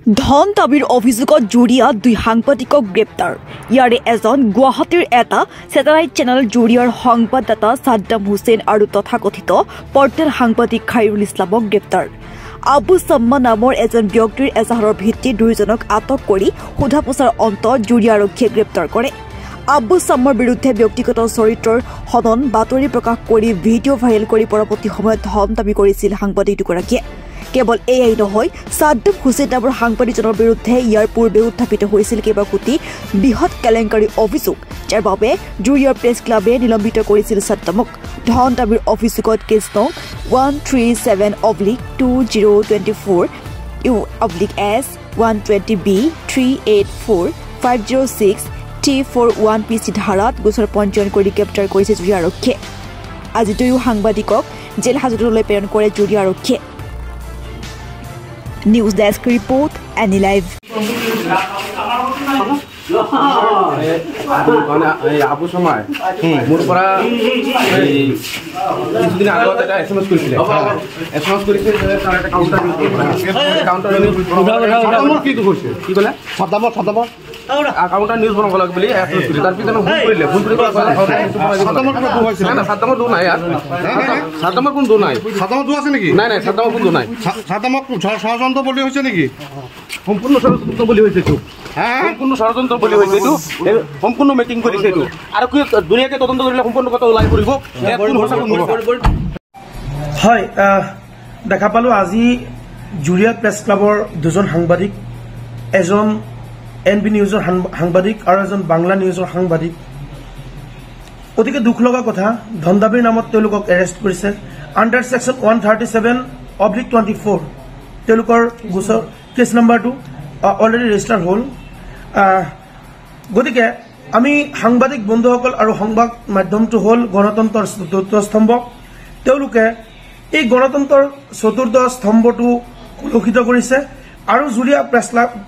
ধন দাবীৰ অভিযোগত জুৰিয়া দুই সাংবাদিকক গ্ৰেপ্তাৰ। ইয়াৰে এজন গুৱাহাটীৰ এটা ছেটেলাইট চেনেল জুৰিয়াৰ সংবাদদাতা ছাদ্দাম হুছেইন আৰু তথাকথিত পৰ্টেল সাংবাদিক খাইৰুল ইছলামক গ্ৰেপ্তাৰ। আবু ছাম্মা নামৰ এজন ব্যক্তিৰ এজাহাৰৰ ভিত্তিত দুয়োজনক আটক কৰি সোধা পোছাৰ অন্তত জুৰিয়া আৰক্ষীয়ে গ্ৰেপ্তাৰ কৰে। আবু ছাম্মাৰ বিৰুদ্ধে ব্যক্তিগত চৰিত্ৰৰ হনন বাতৰি প্ৰকাশ কৰি ভিডিঅ' ভাইৰেল কৰি পৰৱৰ্তী সময়ত ধন দাবী কৰিছিল সাংবাদিক দুগৰাকীয়ে। কেৱল এয়াই নহয়, ছাদ্দাম হুছেইন নামৰ সাংবাদিকজনৰ বিৰুদ্ধে ইয়াৰ পূৰ্বে উত্থাপিত হৈছিল কেইবা কোটি বৃহৎ কেলেংকাৰী অভিযোগ, যাৰ বাবে জুৰিয়াৰ প্ৰেছ ক্লাবে নিলম্বিত কৰিছিল ছাদ্দামক। ধন দাবীৰ অভিযোগত কেছ নং 137/2024/U/S120B 384-506-T41 PC ধাৰাত গোচৰ পঞ্জীয়ন কৰি গ্ৰেপ্তাৰ কৰিছে জুৰিয়া আৰক্ষীয়ে। আজি দুয়ো সাংবাদিকক জেল হাজতলৈ প্ৰেৰণ কৰে জুৰিয়া আৰক্ষীয়ে। News Desk Report, Any Live. Abu সময় মোৰ পৰা কিছুদিন আগত এটা SMS কৰিছিলে। SMS কৰিছে যে তাৰ এটা কাউণ্টাৰ কি কৈছে, কি ক'লে কাউণ্টাৰ নিউজ বনাব লাগে বুলি SMS কৰিছে। তাৰ পিছত ফোন কৰিলে, ফোন কৰি ছাদ্দামৰ দূৰ নাই, ছাদ্দামৰ কোনো দূৰ নাই, ছাদ্দামৰ দূৰ আছে নেকি? নাই নাই, ছাদ্দামৰ কোনো দূৰ নাই। ছাদ্দামক ষড়যন্ত্ৰ বুলি হৈছে নেকি? সম্পূৰ্ণ ষড়যন্ত্ৰ বুলি হৈছে এইটো, সম্পূৰ্ণ ষড়যন্ত্ৰ বুলি হৈছে এইটো, সম্পূৰ্ণ মেকিং কৰিছে এইটো। আৰু কি ধুনীয়াকৈ তদন্ত কৰিলে সম্পূৰ্ণ কথা ওলাই পৰিব। হয়, দেখা পালোঁ আজি জুৰিয়া প্ৰেছ ক্লাবৰ দুজন সাংবাদিক, এজন NB নিউজৰ সাংবাদিক আৰু এজন বাংলা নিউজৰ সাংবাদিক। অতিকে দুখ লগা কথা, ধন দাবীৰ নামত তেওঁলোকক এৰেষ্ট কৰিছে। আণ্ডাৰ ছেকশ্যন 137/24 তেওঁলোকৰ গোচৰ কেছ নম্বৰটো অলৰেডি ৰেজিষ্টাৰ হ'ল। গতিকে আমি সাংবাদিক বন্ধুসকল আৰু সংবাদ মাধ্যমটো হ'ল গণতন্ত্ৰৰ চতুৰ্থ স্তম্ভ। তেওঁলোকে এই গণতন্ত্ৰৰ চতুৰ্থ স্তম্ভটো কলুষিত কৰিছে আৰু জুৰিয়া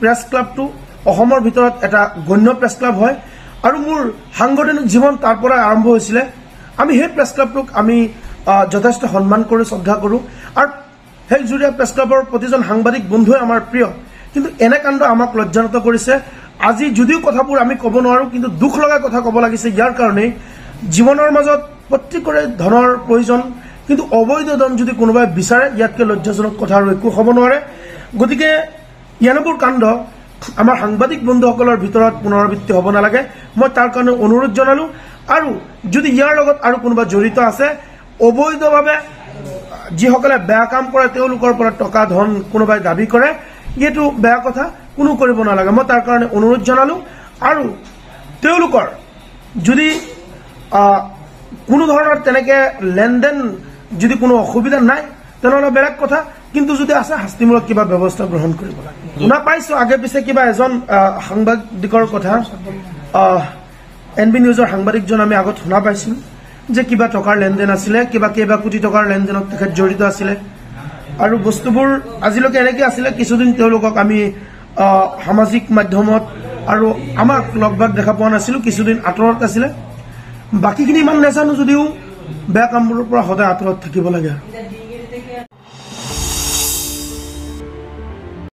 প্ৰেছ ক্লাবটো অসমৰ ভিতৰত এটা গণ্য প্ৰেছ ক্লাব হয় আৰু মোৰ সাংগঠনিক জীৱন তাৰ পৰা আৰম্ভ হৈছিলে। আমি সেই প্ৰেছ ক্লাবটোক আমি যথেষ্ট সন্মান কৰোঁ, শ্ৰদ্ধা কৰোঁ আৰু সেই জুৰিয়া প্ৰেছ ক্লাবৰ প্ৰতিজন সাংবাদিক বন্ধুৱে আমাৰ প্ৰিয়। কিন্তু এনে কাণ্ড আমাক লজ্জানত কৰিছে। আজি যদিও কথাবোৰ আমি ক'ব নোৱাৰোঁ, কিন্তু দুখ লগা কথা ক'ব লাগিছে। ইয়াৰ কাৰণেই জীৱনৰ মাজত প্ৰত্যেকৰে ধনৰ প্ৰয়োজন, কিন্তু অবৈধ ধন যদি কোনোবাই বিচাৰে, ইয়াতকৈ লজ্জাজনক কথা আৰু একো হ'ব নোৱাৰে। গতিকে ইয়ানবোৰ কাণ্ড আমাৰ সাংবাদিক বন্ধুসকলৰ ভিতৰত পুনৰাবৃত্তি হ'ব নালাগে, মই তাৰ কাৰণে অনুৰোধ জনালোঁ। আৰু যদি ইয়াৰ লগত আৰু কোনোবা জড়িত আছে, অবৈধভাৱে যিসকলে বেয়া কাম কৰে তেওঁলোকৰ পৰা টকা ধন কোনোবাই দাবী কৰে, এইটো বেয়া কথা, কোনো কৰিব নালাগে, মই তাৰ কাৰণে অনুৰোধ জনালোঁ। আৰু তেওঁলোকৰ যদি কোনো ধৰণৰ তেনেকৈ লেনদেন যদি কোনো অসুবিধা নাই তেনেহ'লে বেলেগ কথা, কিন্তু যদি আছে শাস্তিমূলক কিবা ব্যৱস্থা গ্ৰহণ কৰিব লাগে। শুনা পাইছোঁ আগে পিছে কিবা এজন সাংবাদিকৰ কথা, NB নিউজৰ সাংবাদিকজন আমি আগত শুনা পাইছিলোঁ যে কিবা টকাৰ লেনদেন আছিলে, কেইবা কোটি টকাৰ লেনদেনত তেখেত জড়িত আছিলে। আৰু বস্তুবোৰ আজিলৈকে এনেকৈ আছিলে। কিছুদিন তেওঁলোকক আমি সামাজিক মাধ্যমত আৰু আমাক লগভাগ দেখা পোৱা নাছিলোঁ, কিছুদিন আঁতৰত আছিলে। বাকীখিনি ইমান নাজানো যদিও বেয়া কামবোৰৰ পৰা সদায় আঁতৰত থাকিব লাগে।